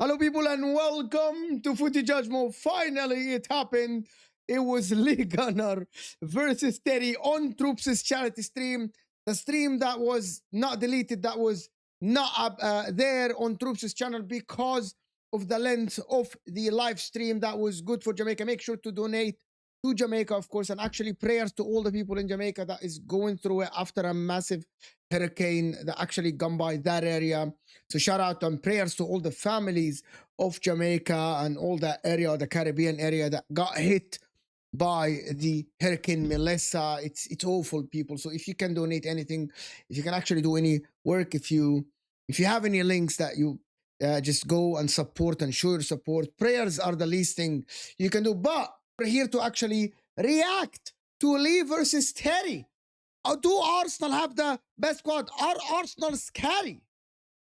Hello, people, and welcome to Footy Judgment. Finally, it happened. It was Lee Gunner versus Terry on troopz' charity stream. The stream that was not deleted, that was not up there on troopz' channel because of the length of the live stream. That was good for Jamaica. Make sure to donate to Jamaica, of course, and actually prayers to all the people in Jamaica that is going through it after a massive hurricane that actually gone by that area. So shout out and prayers to all the families of Jamaica and all that area, the Caribbean area that got hit by the Hurricane Melissa. It's awful, people. So if you can donate anything, if you can actually do any work, if you have any links that you just go and support and show your support. Prayers are the least thing you can do. But we're here to actually react to Lee versus Terry. Do Arsenal have the best squad? Are Arsenal scary?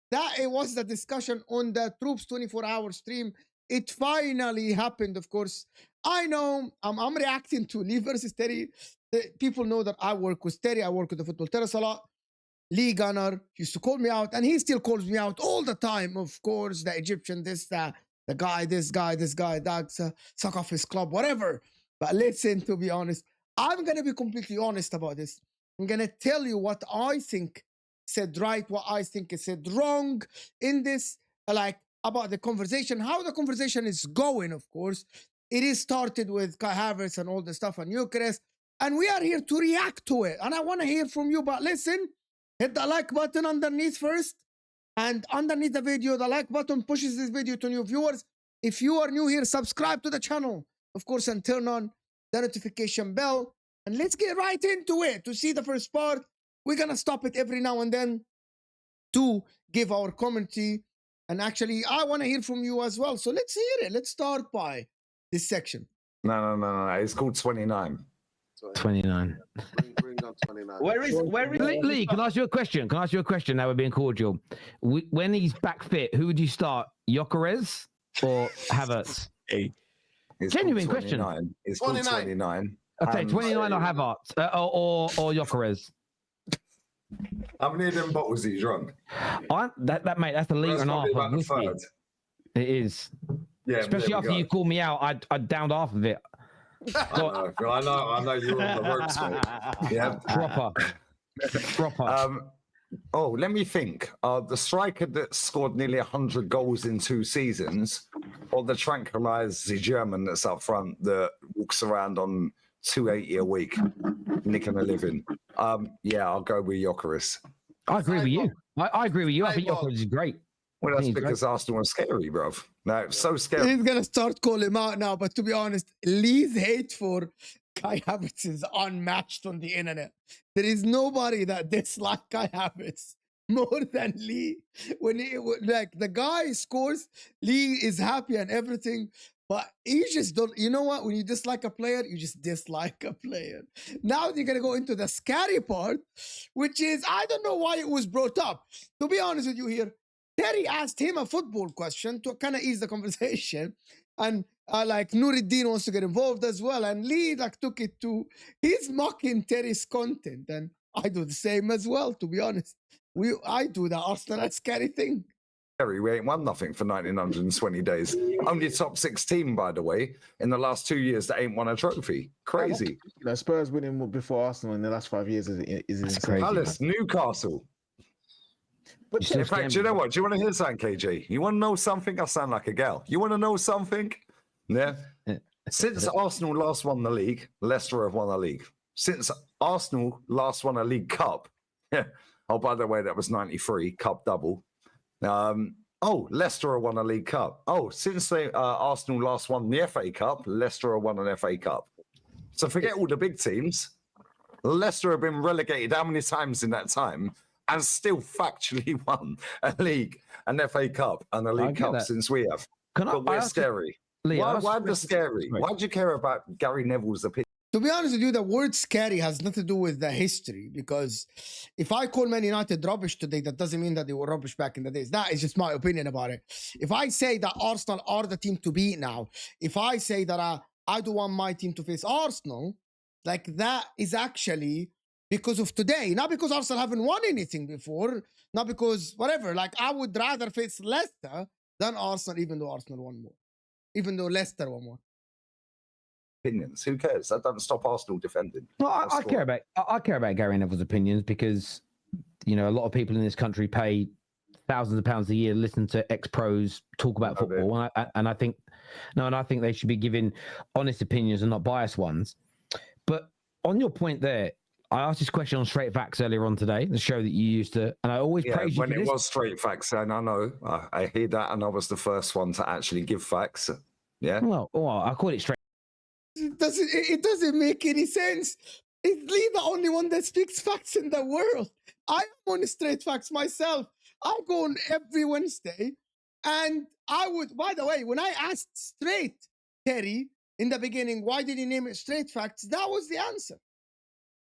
That it was the discussion on the troopz 24-hour stream. It finally happened, of course. I know I'm reacting to Lee versus Terry. People know that I work with Terry. I work with the Football Terrace a lot. Lee Gunner used to call me out, and he still calls me out all the time. Of course, the Egyptian, this guy, that, suck off his club, whatever. But listen, to be honest, I'm going to be completely honest about this. I'm going to tell you what I think said right, what I think is said wrong in this, like about the conversation, how the conversation is going, of course. It is started with Kai Havertz and all the stuff on Eucharist, and we are here to react to it. And I want to hear from you, but listen, hit the like button underneath first. And underneath the video, the like button pushes this video to new viewers. If you are new here, subscribe to the channel, of course, and turn on the notification bell. And let's get right into it. To see the first part, we're going to stop it every now and then to give our commentary. And actually, I want to hear from you as well. So let's hear it. Let's start by this section. No. It's called 29. 29. Bring on 29. Where is Lee, can I ask you a question? Now we're being cordial. When he's back fit, who would you start? Gyökeres or Havertz? It's Genuine called question. 29. It's called 29. Okay, 29 or Havertz or Gyökeres. How many of them bottles are you drunk? That mate, that's a litre and a half of whiskey. It is. Yeah, especially after you called me out, I downed half of it. I know you're on the ropes, mate. Yeah, proper. Oh, let me think. The striker that scored nearly 100 goals in 2 seasons, or the tranquilized German that's up front that walks around on 280 a week, nicking a living. Yeah, I'll go with Gyökeres. I agree with you. I agree with you. I think Gyökeres is great. Well, that's because Arsenal are scary, bruv. No, so scary. He's going to start calling him out now. But to be honest, Lee's hate for Kai Havertz is unmatched on the internet. There is nobody that dislikes Kai Havertz more than Lee. When he, like, the guy scores, Lee is happy and everything. But you just don't, you know what? When you dislike a player, you just dislike a player. Now you're going to go into the scary part, which is, I don't know why it was brought up. To be honest with you here, Terry asked him a football question to kind of ease the conversation. And like Nuruddin wants to get involved as well. And Lee like took it to, he's mocking Terry's content. And I do the same as well, to be honest. I do the Arsenal scary thing. Terry, we ain't won nothing for 1920 days. Only top 6 team, by the way, in the last 2 years that ain't won a trophy. Crazy. Spurs winning before Arsenal in the last 5 years is insane. Palace, Newcastle. But In fact, do you know what? Do you want to hear something, KJ? You want to know something? I sound like a gal. You want to know something? Yeah. Since Arsenal last won the league, Leicester have won the league. Since Arsenal last won a League Cup, oh, by the way, that was 93, Cup double. Leicester have won a League Cup. Oh, since Arsenal last won the FA Cup, Leicester have won an FA Cup. So forget all the big teams. Leicester have been relegated how many times in that time? And still factually won a league, an FA Cup, and a League Cup since we have. But we're scary. Why the scary? Why do you care about Gary Neville's opinion? To be honest with you, the word scary has nothing to do with the history. Because if I call Man United rubbish today, that doesn't mean that they were rubbish back in the days. That is just my opinion about it. If I say that Arsenal are the team to beat now, if I say that I do want my team to face Arsenal, like that is actually because of today, not because Arsenal haven't won anything before, not because whatever. Like I would rather face Leicester than Arsenal, even though Arsenal won more, even though Leicester won more. Opinions. Who cares? That doesn't stop Arsenal defending. Well, That's I care about Gary Neville's opinions because, you know, a lot of people in this country pay thousands of pounds a year to listen to ex-pros talk about football, and I think they should be giving honest opinions and not biased ones. But on your point there, I asked this question on Straight Facts earlier on today, the show that you used to, and I always praise you when for it this. was Straight Facts, and I know I hear that, and I was the first one to actually give facts. Yeah. Well, I call it Straight. It doesn't make any sense. Is Lee the only one that speaks facts in the world? I am on Straight Facts myself. I go on every Wednesday, and I would. By the way, when I asked Straight Terry in the beginning, why did he name it Straight Facts? That was the answer.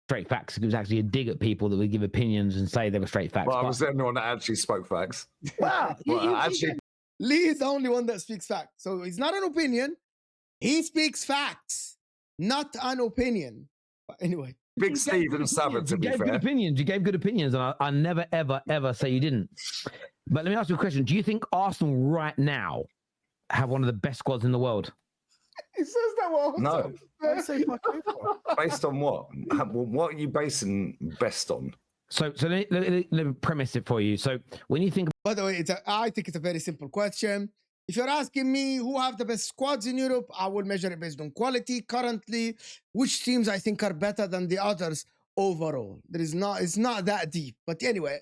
Straight Facts. It was actually a dig at people that would give opinions and say they were straight facts. Well, I was the only one that actually spoke facts. Well, Lee is the only one that speaks facts. So it's not an opinion. He speaks facts, not an opinion. But anyway. Big Stephen Savage, to be fair. Good opinions. You gave good opinions, and I never, ever, ever say you didn't. But let me ask you a question. Do you think Arsenal right now have one of the best squads in the world? He says that one. No. Based on what? What are you basing best on? So let me premise it for you. So when you think... By the way, I think it's a very simple question. If you're asking me who have the best squads in Europe, I will measure it based on quality. Currently, which teams I think are better than the others overall. It's not that deep. But anyway,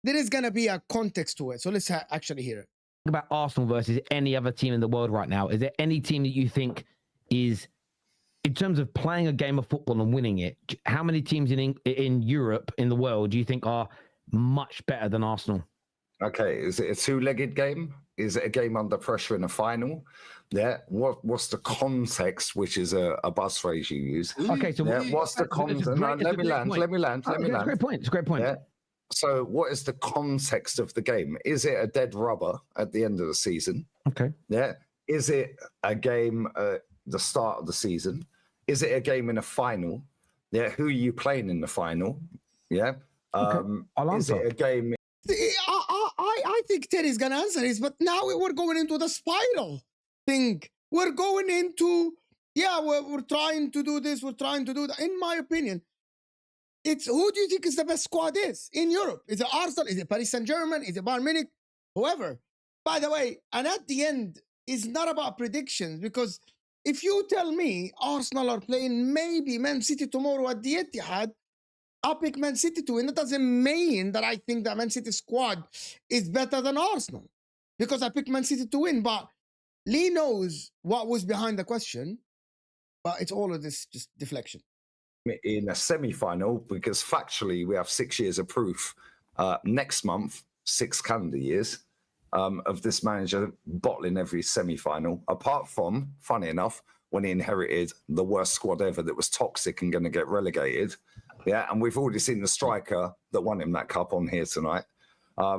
there is going to be a context to it. So let's actually hear it. About Arsenal versus any other team in the world right now. Is there any team that you think is, in terms of playing a game of football and winning it, how many teams in Europe, in the world, do you think are much better than Arsenal? Okay, is it a two-legged game? Is it a game under pressure in a final? Yeah. What's the context, which is a buzz phrase you use? Okay, so what's the context? Let me land. It's a great point. It's a great point. Yeah. So what is the context of the game? Is it a dead rubber at the end of the season? Okay. Yeah. Is it a game at the start of the season? Is it a game in a final? Yeah. Who are you playing in the final? Yeah. Okay. I'll answer. Is it a game? I think Terry's gonna answer this, but now we're going into the spiral thing. We're going into, we're trying to do this, we're trying to do that. In my opinion, it's who do you think is the best squad is in Europe? Is it Arsenal? Is it Paris Saint-Germain? Is it Bayern Munich? Whoever. By the way, and at the end, it's not about predictions, because if you tell me Arsenal are playing maybe Man City tomorrow at the Etihad, I'll pick Man City to win. That doesn't mean that I think that Man City squad is better than Arsenal, because I picked Man City to win. But Lee knows what was behind the question, but it's all of this just deflection. In a semi-final, because factually we have 6 years of proof. Next month, 6 calendar years of this manager bottling every semi-final. Apart from, funny enough, when he inherited the worst squad ever that was toxic and going to get relegated. Yeah, and we've already seen the striker that won him that cup on here tonight. I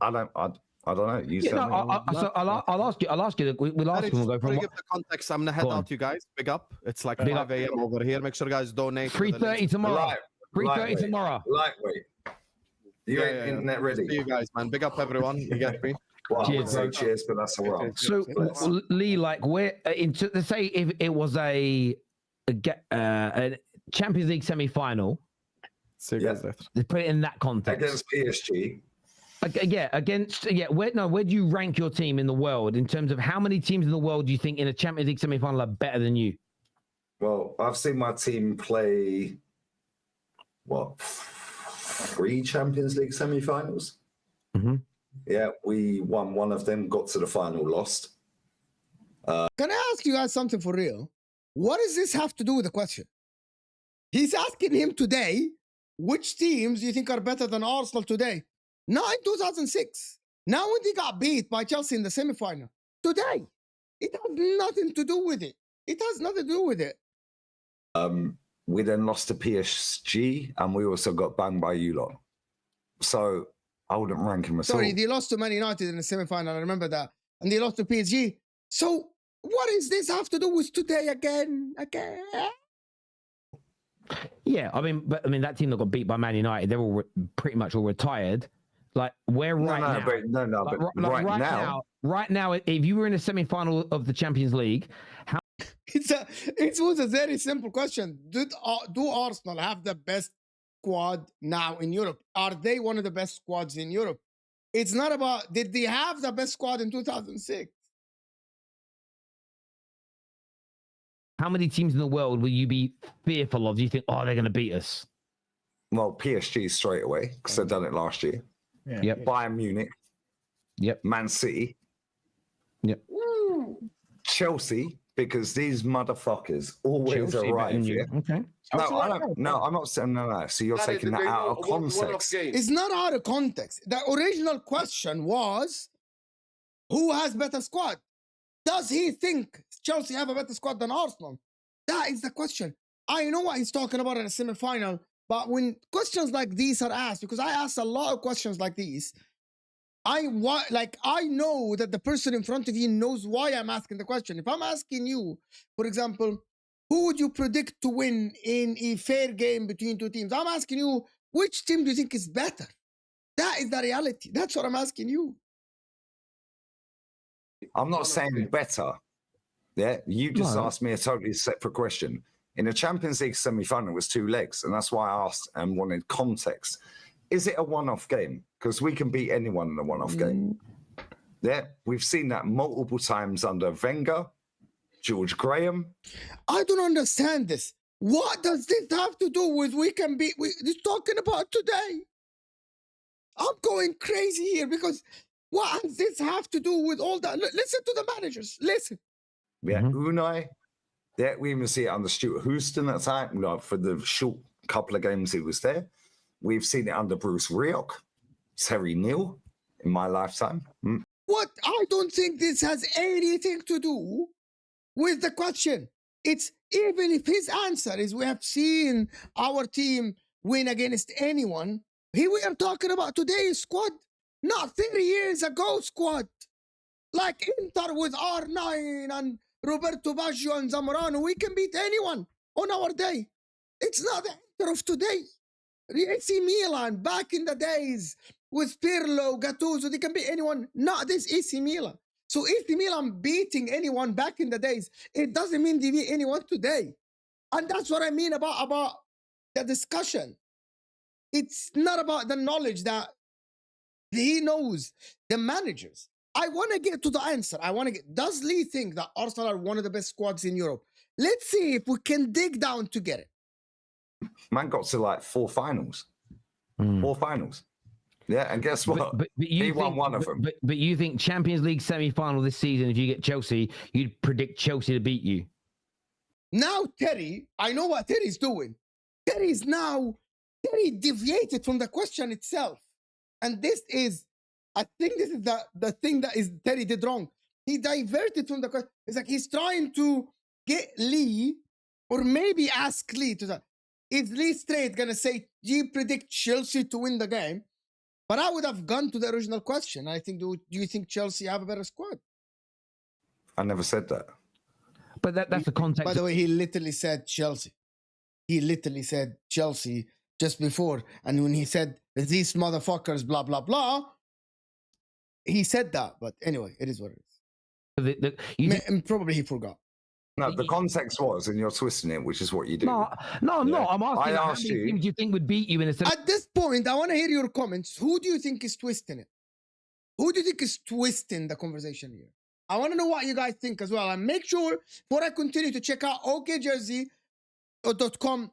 don't know. You tell me. So I'll ask you. We'll ask you. We'll go from give the context. I'm gonna head out, you guys. Big up. It's like 5 a.m. over here. Make sure you guys donate. 3:30 tomorrow. 3:30 tomorrow. Lightweight. You ain't internet ready. See you guys, man. Big up everyone. You get me. Well, I would say cheers, but that's all right. So Lee, like, where let's say if it was a Champions League semi-final, see you guys later. Let's put it in that context. Against PSG. Where do you rank your team in the world in terms of how many teams in the world do you think in a Champions League semi-final are better than you? Well, I've seen my team play 3 Champions League semi-finals. Mm-hmm. Yeah, we won one of them, got to the final, lost. Can I ask you guys something for real? What does this have to do with the question? He's asking him today, which teams do you think are better than Arsenal today? Not in 2006. Now when they got beat by Chelsea in the semi-final. Today. It has nothing to do with it. It has nothing to do with it. We then lost to PSG, and we also got banged by you lot. So I wouldn't rank him at all. Sorry, they lost to Man United in the semi-final. I remember that. And they lost to PSG. So what does this have to do with today again? Yeah, I mean that team that got beat by Man United, they're all pretty much all retired. Like we're right now. But right now, if you were in a semi-final of the Champions League, how it was a very simple question. Do Arsenal have the best squad now in Europe? Are they one of the best squads in Europe? It's not about did they have the best squad in 2006? How many teams in the world will you be fearful of? Do you think, oh, they're going to beat us? Well, PSG straight away because they've done it last year. Yeah. Yep. Bayern Munich. Yep. Man City. Yep. Chelsea, because these motherfuckers always Chelsea arrive here. Okay. No, I don't. No, I'm not saying no. So you're taking that out of context. It's not out of context. The original question was, who has better squad? Does he think Chelsea have a better squad than Arsenal? That is the question. I know what he's talking about in a semi-final, but when questions like these are asked, because I asked a lot of questions like these, I know that the person in front of you knows why I'm asking the question. If I'm asking you, for example, who would you predict to win in a fair game between two teams? I'm asking you, which team do you think is better? That is the reality. That's what I'm asking you. I'm not saying better. Yeah, you just asked me a totally separate question. In the Champions League semi-final, it was 2 legs, and that's why I asked and wanted context. Is it a one-off game? Because we can beat anyone in a one-off game. Yeah, we've seen that multiple times under Wenger, George Graham. I don't understand this. What does this have to do with we can beat? He's talking about today. I'm going crazy here because what does this have to do with all that? Listen to the managers. Listen. Yeah, Unai. Yeah, we even see it under Stuart Houston at time. Like for the short couple of games he was there. We've seen it under Bruce Rioch, Terry Neal in my lifetime. What? I don't think this has anything to do with the question. It's even if his answer is we have seen our team win against anyone, here we are talking about today's squad, not 30 years ago squad. Like Inter with R9 and Roberto Baggio and Zamorano, we can beat anyone on our day. It's not the Inter of today. AC Milan back in the days with Pirlo, Gattuso, they can beat anyone, not this AC Milan. So AC Milan beating anyone back in the days, it doesn't mean they beat anyone today. And that's what I mean about the discussion. It's not about the knowledge that he knows, the managers. I want to get to the answer. Does Lee think that Arsenal are one of the best squads in Europe? Let's see if we can dig down to get it. Man got to like 4 finals. 4 finals. Yeah, and guess what? But he won one of them. But you think Champions League semi-final this season, if you get Chelsea, you'd predict Chelsea to beat you? Now, Terry, I know what Terry's doing. Terry deviated from the question itself. And this is, I think this is the thing that is Terry did wrong. He diverted from the question. It's like he's trying to get Lee, or maybe ask Lee to that. Is Lee straight going to say, do you predict Chelsea to win the game? But I would have gone to the original question. I think, do you think Chelsea have a better squad? I never said that. But that's the context. By the way, he literally said Chelsea. He literally said Chelsea just before. And when he said, these motherfuckers, blah, blah, blah, he said that. But anyway, it is what it is. Probably he forgot. No, the context was, and you're twisting it, which is what you do. No, I'm not. I'm asking how many teams do you think would beat you in a semi? At this point, I want to hear your comments. Who do you think is twisting it? Who do you think is twisting the conversation here? I want to know what you guys think as well. And make sure, before I continue, to check out okjersey.com.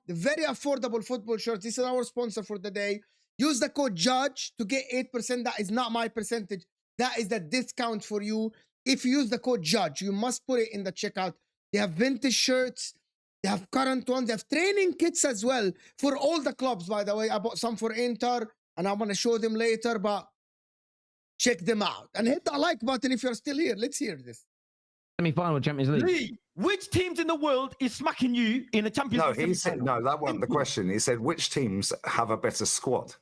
Very affordable football shirts. This is our sponsor for the day. Use the code JUDGE to get 8%. That is not my percentage. That is the discount for you. If you use the code JUDGE, you must put it in the checkout. They have vintage shirts. They have current ones. They have training kits as well for all the clubs, by the way. I bought some for Inter, and I want to show them later, but check them out. And hit the like button if you're still here. Let's hear this. Semi-final Champions League. Lee, which teams in the world is smacking you in the Champions League? No, he said, no, that wasn't the question. He said, which teams have a better squad?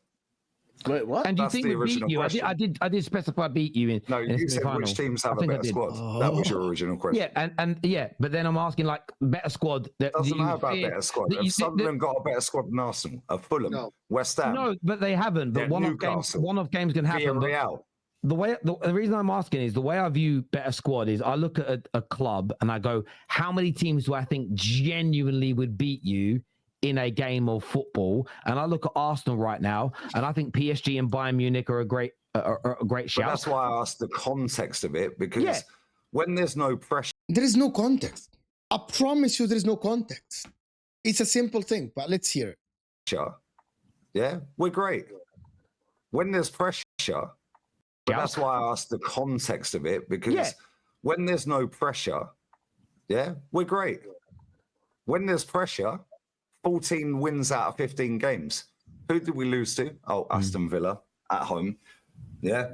Wait, what? And do you That's think the we beat original you? question. I did specify beat you in. No, in the you said semi-final. which teams have I a think I better did. squad. That was your original question. Yeah, and yeah, but then I'm asking like better squad. That Doesn't you matter about fear- better squad. that you If think that- Sunderland got a better squad than Arsenal, Fulham, No. West Ham, No, but they haven't. But Yeah, one of Newcastle, games can happen. But Villarreal. the reason I'm asking is the way I view better squad is I look at a club and I go, how many teams do I think genuinely would beat you in a game of football? And I look at Arsenal right now, and I think PSG and Bayern Munich are a great But shout. that's why I asked the context of it, because when there's no pressure, There is no context. I promise you there is no context. It's a simple thing, but let's hear it. yeah, we're great. When there's pressure, but that's why I asked the context of it, because when there's no pressure, we're great. When there's pressure, 14 wins out of 15 games. Who did we lose to? Oh, Aston Villa at home. Yeah.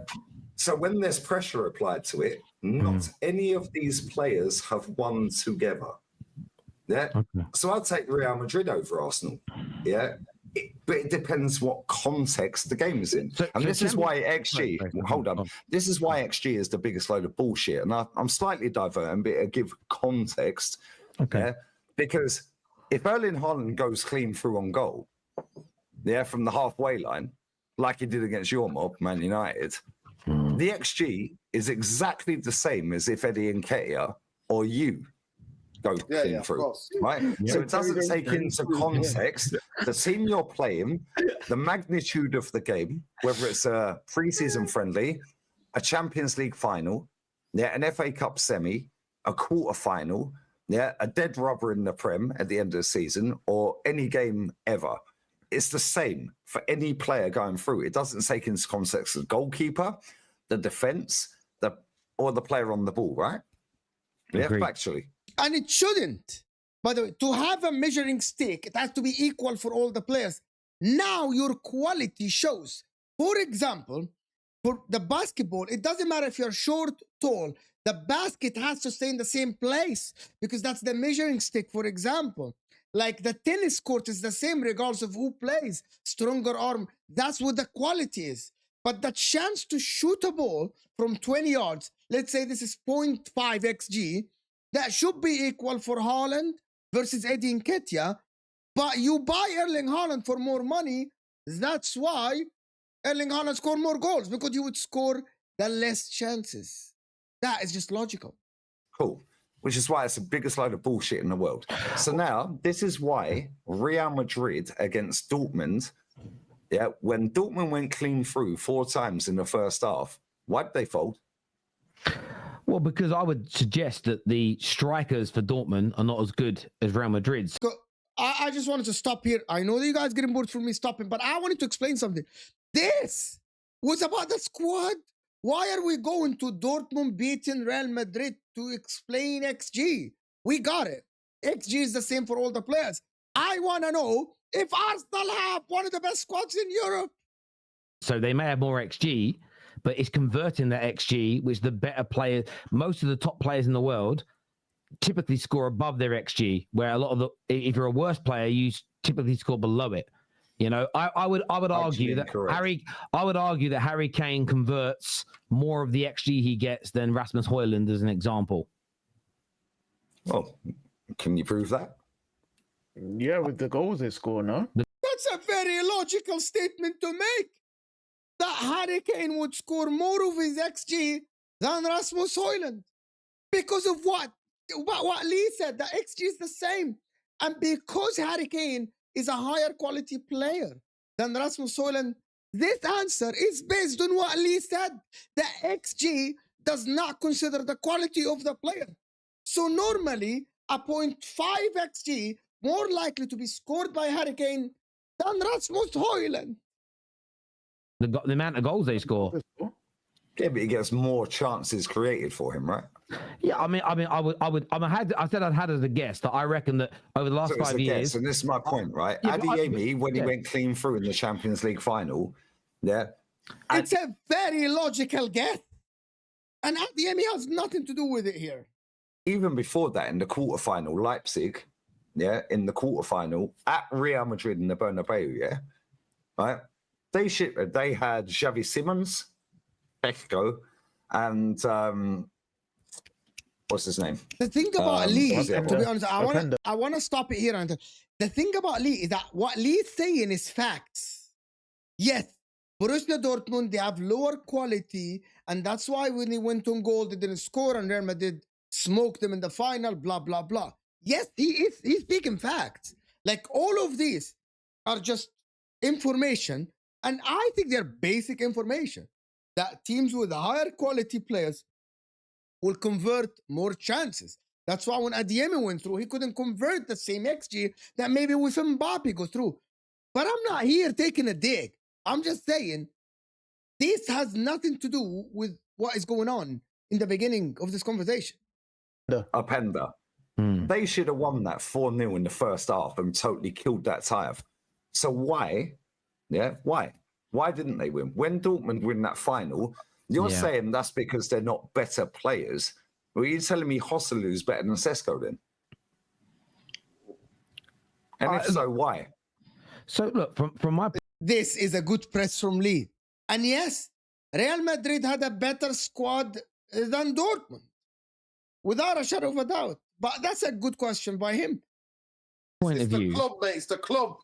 So when there's pressure applied to it, not any of these players have won together. Yeah. Okay. So I'd take Real Madrid over Arsenal. Yeah. But it depends what context the game is in. This is why XG, hold on. This is why XG is the biggest load of bullshit. And I'm slightly diverting, but to give context. Okay. Yeah, because if Erling Haaland goes clean through on goal, from the halfway line, like he did against your mob, Man United, the XG is exactly the same as if Eddie Nketiah or you go clean through, right? So it doesn't take into context the team you're playing, the magnitude of the game, whether it's a pre-season friendly, a Champions League final, an FA Cup semi, a quarter-final, a dead rubber in the Prem at the end of the season, or any game ever. It's the same for any player going through. It doesn't take into context the goalkeeper, the defense, or the player on the ball, right? Agreed. Yeah, factually. And it shouldn't. By the way, to have a measuring stick, it has to be equal for all the players. Now your quality shows. For example, for the basketball, it doesn't matter if you're short, tall. The basket has to stay in the same place because that's the measuring stick, for example. Like the tennis court is the same regardless of who plays. Stronger arm, that's what the quality is. But the chance to shoot a ball from 20 yards, let's say this is 0.5 XG, that should be equal for Haaland versus Eddie Nketiah. But you buy Erling Haaland for more money. That's why Erling Haaland scored more goals, because you would score the less chances. That is just logical. Cool. Which is why it's the biggest load of bullshit in the world. So now, this is why Real Madrid against Dortmund, when Dortmund went clean through 4 times in the first half, why did they fold? Well, because I would suggest that the strikers for Dortmund are not as good as Real Madrid's. I just wanted to stop here. I know that you guys getting bored from me stopping, but I wanted to explain something. This was about the squad. Why are we going to Dortmund beating Real Madrid to explain XG? We got it. XG is the same for all the players. I want to know if Arsenal have one of the best squads in Europe. So they may have more XG, but it's converting that XG, which the better players, most of the top players in the world, typically score above their XG, where a lot of if you're a worse player, you typically score below it. You know, I would argue that Harry Kane converts more of the XG he gets than Rasmus Højlund, as an example. Well, can you prove that? Yeah, with the goals they score, no? That's a very logical statement to make. That Harry Kane would score more of his XG than Rasmus Højlund. Because of what? What Lee said, the XG is the same. And because Harry Kane is a higher quality player than Rasmus Højlund, this answer is based on what Lee said. The XG does not consider the quality of the player. So normally, a 0.5 XG more likely to be scored by Harry Kane than Rasmus Højlund. The amount of goals they score. Yeah, but he gets more chances created for him, right? Yeah, I said I'd had as a guess that I reckon that over the last 5 years. Guess, and this is my point, right? Adeyemi, when he went clean through in the Champions League final, it's a very logical guess. And Adeyemi has nothing to do with it here. Even before that, in the quarterfinal, Leipzig, in the quarterfinal at Real Madrid in the Bernabeu, right? They had Xavi Simons, Echo, and what's his name? The thing about Lee, what's the other to be one? honest, I want to stop it here. And the thing about Lee is that what Lee's saying is facts. Yes, Borussia Dortmund, they have lower quality, and that's why when they went on goal, they didn't score, and Real Madrid smoked them in the final, blah, blah, blah. Yes, he's speaking facts. Like, all of these are just information, and I think they're basic information, that teams with higher quality players will convert more chances. That's why when Adeyemi went through, he couldn't convert the same XG that maybe with Mbappe goes through. But I'm not here taking a dig. I'm just saying this has nothing to do with what is going on in the beginning of this conversation. Openda. They should have won that 4-0 in the first half and totally killed that tie. So why? Yeah, why? Why didn't they win? When Dortmund win that final, you're saying that's because they're not better players. Well, you're telling me Hosselu's better than Sesko then? And if so, why? So look, from my This is a good press from Lee. And yes, Real Madrid had a better squad than Dortmund, without a shadow of a doubt. But that's a good question by him. point of view, The club, mate. It's the club.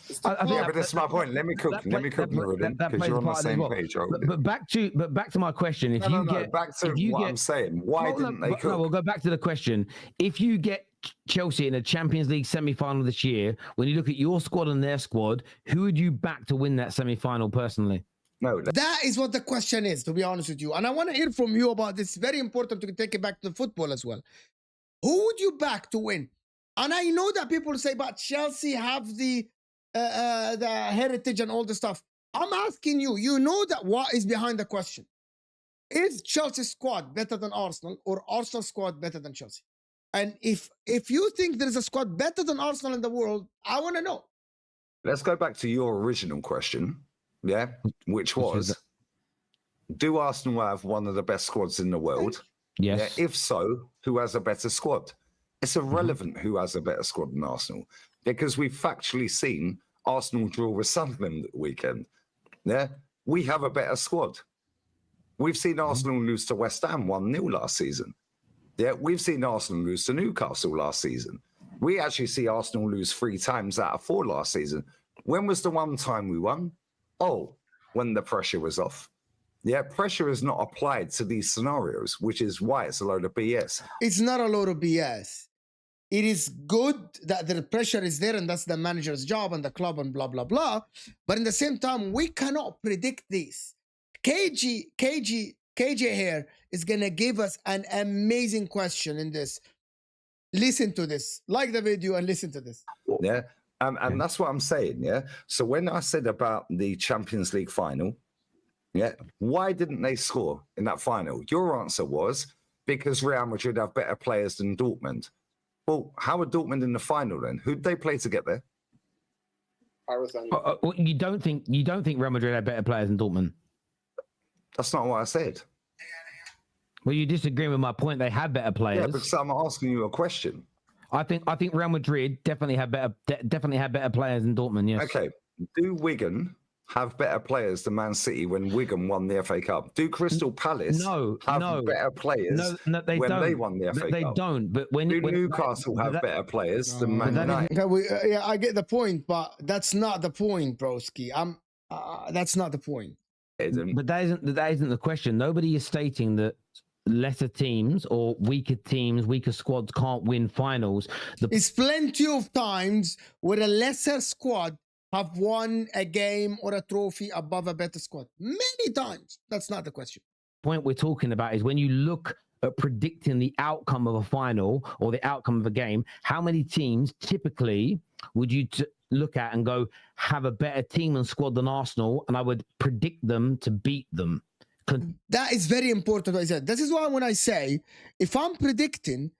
It's the I think Yeah, but that's my point. Let me cook, Nuruddin, because you're on the same page. But back to my question. If back to what I'm saying. Why didn't they cook? No, we'll go back to the question. If you get Chelsea in a Champions League semi-final this year, when you look at your squad and their squad, who would you back to win that semi-final personally? No, That is what the question is, to be honest with you. And I want to hear from you about this. Very important to take it back to the football as well. Who would you back to win? And I know that people say, but Chelsea have the heritage and all the stuff. I'm asking you, you know that what is behind the question. Is Chelsea's squad better than Arsenal, or Arsenal squad better than Chelsea? And if you think there is a squad better than Arsenal in the world, I want to know. let's go back to your original question, which was, do Arsenal have one of the best squads in the world? Yes. Yeah, if so, who has a better squad? It's irrelevant who has a better squad than Arsenal, because we've factually seen Arsenal draw with Sunderland the weekend. Yeah, we have a better squad. We've seen Arsenal lose to West Ham 1-0 last season. Yeah, we've seen Arsenal lose to Newcastle last season. We actually see Arsenal lose 3 times out of 4 last season. When was the one time we won? Oh, when the pressure was off. Yeah, pressure is not applied to these scenarios, which is why it's a load of BS. It's not a load of BS. It is good that the pressure is there, and that's the manager's job and the club and blah, blah, blah. But in the same time, we cannot predict this. KJ here is going to give us an amazing question in this. Listen to this. Like the video and listen to this. Yeah, and that's what I'm saying, yeah? So when I said about the Champions League final, why didn't they score in that final? Your answer was because Real Madrid have better players than Dortmund. Well, how are Dortmund in the final then? Who'd they play to get there? You don't think Real Madrid have better players than Dortmund? That's not what I said. Well, you disagree with my point. They have better players. Yeah, because I'm asking you a question. I think Real Madrid definitely have better players than Dortmund. Yes. Okay. Do Wigan have better players than Man City when Wigan won the FA Cup? Do Crystal Palace have better players they when don't. they won the FA Cup? They don't. But when Newcastle have better players than Man United? Okay, yeah, I get the point, but that's not the point, broski. That's not the point. But that isn't the question. Nobody is stating that lesser teams or weaker squads can't win finals. It's plenty of times where a lesser squad have won a game or a trophy above a better squad. Many times. That's not the question. The point we're talking about is when you look at predicting the outcome of a final or the outcome of a game, how many teams typically would you look at and go, have a better team and squad than Arsenal, and I would predict them to beat them? That is very important, what I said. This is why when I say, if I'm predicting,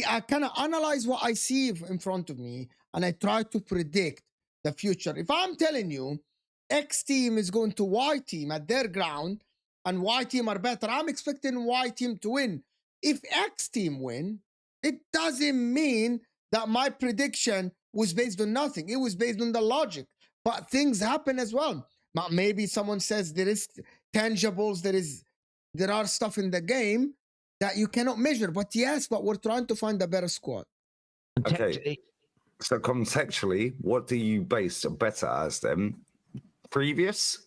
I kind of analyze what I see in front of me, and I try to predict the future. If I'm telling you X team is going to Y team at their ground, and Y team are better, I'm expecting Y team to win. If X team win, it doesn't mean that my prediction was based on nothing. It was based on the logic. But things happen as well. Maybe someone says there is tangibles, there are stuff in the game that you cannot measure. But yes, but we're trying to find a better squad. Okay. So contextually, what do you base better as then? Previous?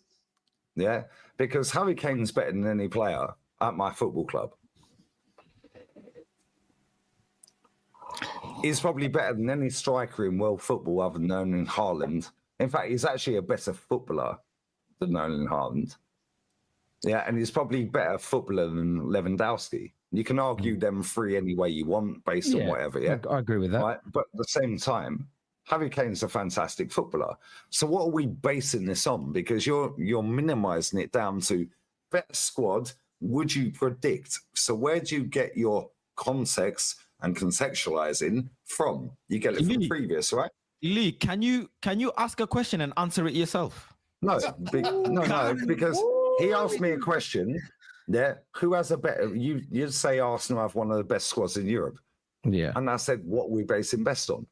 Yeah. Because Harry Kane's better than any player at my football club. He's probably better than any striker in world football other than Erling Haaland. In fact, he's actually a better footballer than Erling Haaland. Yeah, and he's probably better footballer than Lewandowski. You can argue them three any way you want based on whatever, yeah? I agree with that. Right? But at the same time, Harry Kane's a fantastic footballer. So what are we basing this on? Because you're minimizing it down to better squad, would you predict? So where do you get your context and contextualizing from? You get it from previous, right? Lee, can you ask a question and answer it yourself? No, because he asked me a question. Yeah, who has a better? You'd say Arsenal have one of the best squads in Europe. Yeah, and I said, what are we basing best on?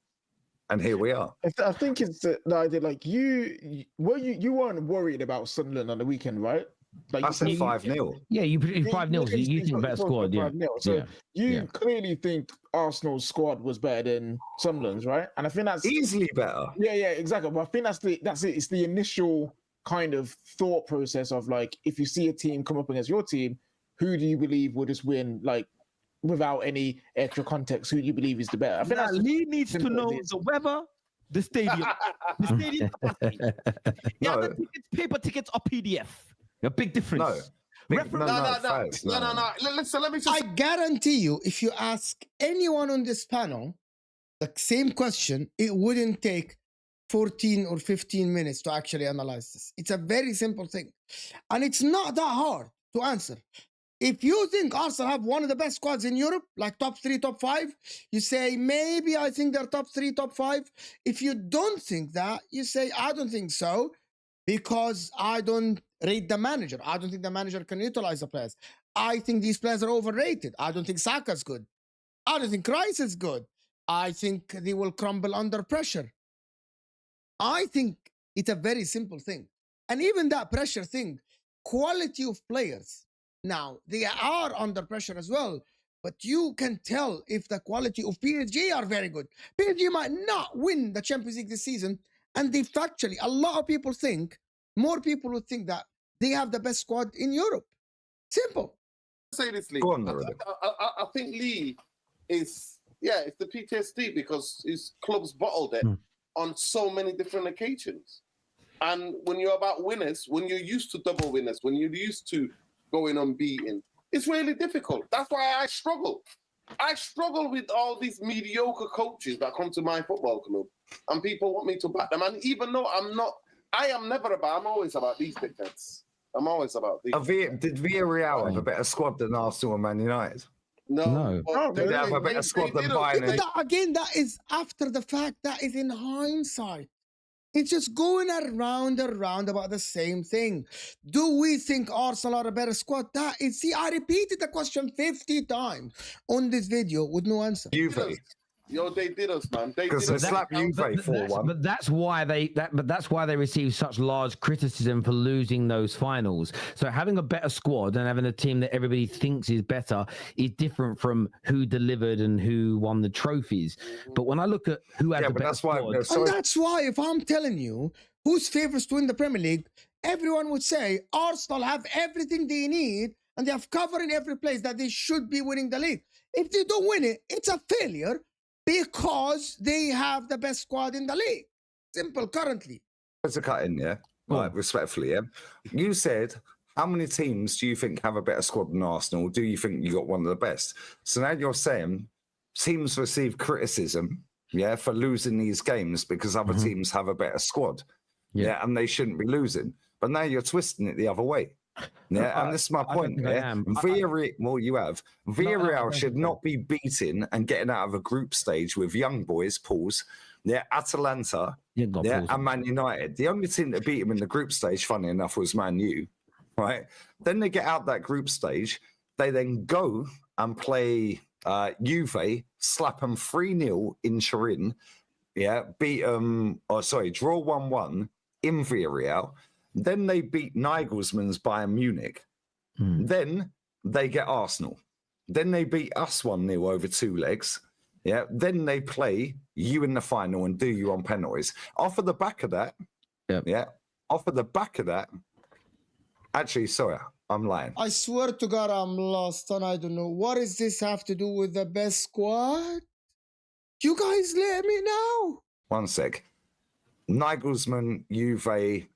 And here we are. I think it's the idea. Like you weren't worried about Sunderland on the weekend, right? Like I said 5-0. Yeah, you 5-0. You think better squad, yeah. So you clearly think Arsenal's squad was better than Sunderland's, right? And I think that's easily better. Yeah, exactly. But I think that's it. It's the initial kind of thought process of like, if you see a team come up against your team, who do you believe will just win? Like, without any extra context, who do you believe is the better? I think that's Lee needs to know the weather, the stadium, the stadium capacity. No. The tickets, paper tickets or PDF. A big difference. No. No. Listen, let me just. I guarantee you, if you ask anyone on this panel the same question, it wouldn't take 14 or 15 minutes to actually analyze this. It's a very simple thing. And it's not that hard to answer. If you think Arsenal have one of the best squads in Europe, like top 3, top 5, you say, maybe I think they're top 3, top 5. If you don't think that, you say, I don't think so, because I don't rate the manager. I don't think the manager can utilize the players. I think these players are overrated. I don't think Saka's good. I don't think Rice is good. I think they will crumble under pressure. I think it's a very simple thing. And even that pressure thing, quality of players. Now, they are under pressure as well, but you can tell if the quality of PSG are very good. PSG might not win the Champions League this season, and they factually, a lot of people think, more people would think that they have the best squad in Europe. Simple. Say this, Lee. Go on, I think Lee is, it's the PTSD because his club's bottled it on so many different occasions. And when you're about winners, when you're used to double winners, when you're used to going unbeaten, it's really difficult. That's why I struggle. I struggle with all these mediocre coaches that come to my football club, and people want me to back them. And even though I'm always about these dickheads. I'm always about these. Did Villarreal have a better squad than Arsenal and Man United? No. Did they have a better squad than Bayern? Again, that is after the fact. That is in hindsight. It's just going around and round about the same thing. Do we think Arsenal are a better squad? I repeated the question 50 times on this video with no answer. Juve. Yo, they did us, man. Because they slapped Juve 4-1. But that's why they received such large criticism for losing those finals. So having a better squad and having a team that everybody thinks is better is different from who delivered and who won the trophies. But when I look at who has a better squad, and that's why if I'm telling you who's favorites to win the Premier League, everyone would say Arsenal have everything they need and they have covered in every place that they should be winning the league. If they don't win it, it's a failure. Because they have the best squad in the league. Simple, currently. There's a cut in, yeah? Right, respectfully, yeah? You said, how many teams do you think have a better squad than Arsenal? Do you think you got one of the best? So now you're saying teams receive criticism, for losing these games because other teams have a better squad. Yeah, and they shouldn't be losing. But now you're twisting it the other way. Yeah, and this is my point. Villarreal should not be beating and getting out of a group stage with young boys, Atalanta, and Man United. The only team that beat him in the group stage, funny enough, was Man U, right? Then they get out that group stage. They then go and play Juve, slap them 3-0 in Turin, beat them, draw 1-1 in Villarreal. Then they beat Nagelsmann's Bayern Munich. Then they get Arsenal. Then they beat us 1-0 over 2 legs. Yeah. Then they play you in the final and do you on penalties. Off of the back of that, actually, sorry, I'm lying. I swear to God, I'm lost and I don't know. What does this have to do with the best squad? You guys let me know. One sec. Nagelsmann, Juve,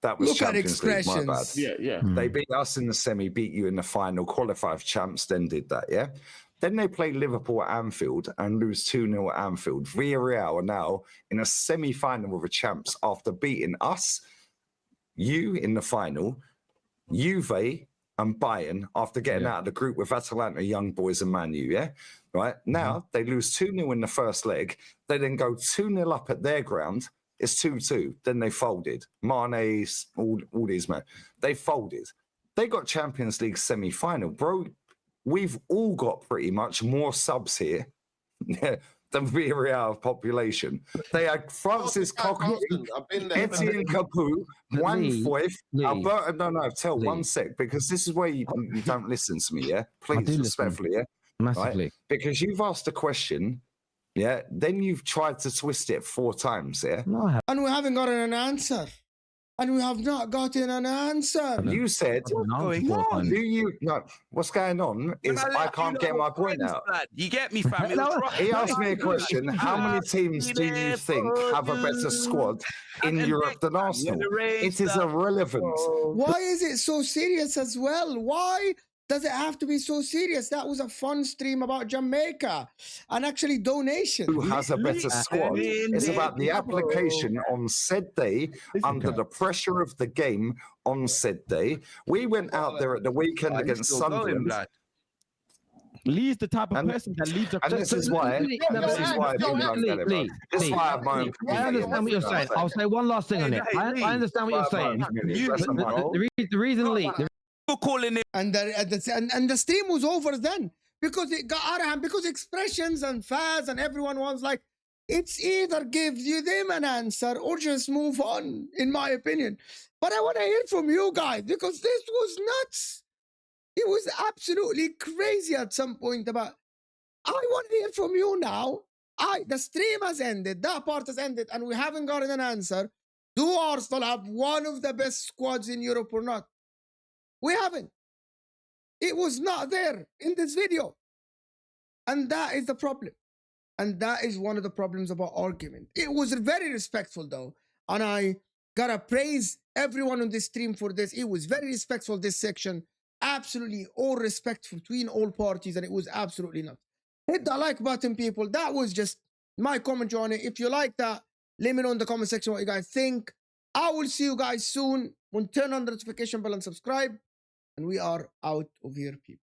that was Look at Champions League, my bad. expressions. Yeah. They beat us in the semi, beat you in the final, qualified for champs, then did that, yeah? Then they play Liverpool at Anfield and lose 2-0 at Anfield. Villarreal are now in a semi-final of a champs after beating us, you in the final, Juve and Bayern after getting out of the group with Atalanta, Young Boys and Man U, yeah? Right? Now, they lose 2-0 in the first leg. They then go 2-0 up at their ground. It's 2-2. Then they folded. Mane, all these men. They folded. They got Champions League semi-final. Bro, we've all got pretty much more subs here than Villarreal population. They had Francis Coquelin, Etienne Capoue, Juan Foyth, Alberto. One sec, because this is where you don't listen to me, yeah? Please, respectfully, yeah? Massively. Right? Because you've asked a question, yeah? Then you've tried to twist it 4 times, yeah? No, And we haven't gotten an answer. And we have not gotten an answer. You said, what's going on is I can't get my point out. You get me, fam? He asked me a question. How many teams do you think have a better squad in Europe than Arsenal? It is irrelevant. Why is it so serious as well? Why does it have to be so serious? That was a fun stream about Jamaica and actually donation. Who has a better squad? It's about the application on said day under the pressure of the game on said day. We went out there at the weekend against Sunderland. Lee's the type of person that leads a And this is why I have my own I understand what you're saying. I'll say one last thing on it. I understand what you're saying. The reason, Lee, calling it, and the stream was over then because it got out of hand, because expressions and Faz and everyone was like, it's either gives you them an answer or just move on, in my opinion. But I want to hear from you guys because this was nuts. It was absolutely crazy at some point. About, I want to hear from you now. The stream has ended, that part has ended, and we haven't gotten an answer. Do Arsenal have one of the best squads in Europe or not? We haven't. It was not there in this video. And that is the problem. And that is one of the problems about argument. It was very respectful though. And I gotta praise everyone on this stream for this. It was very respectful, this section. Absolutely all respect between all parties, and it was absolutely not. Hit the like button, people. That was just my commentary on it. If you like that, let me know in the comment section what you guys think. I will see you guys soon. Turn on the notification bell and subscribe. And we are out of here, people.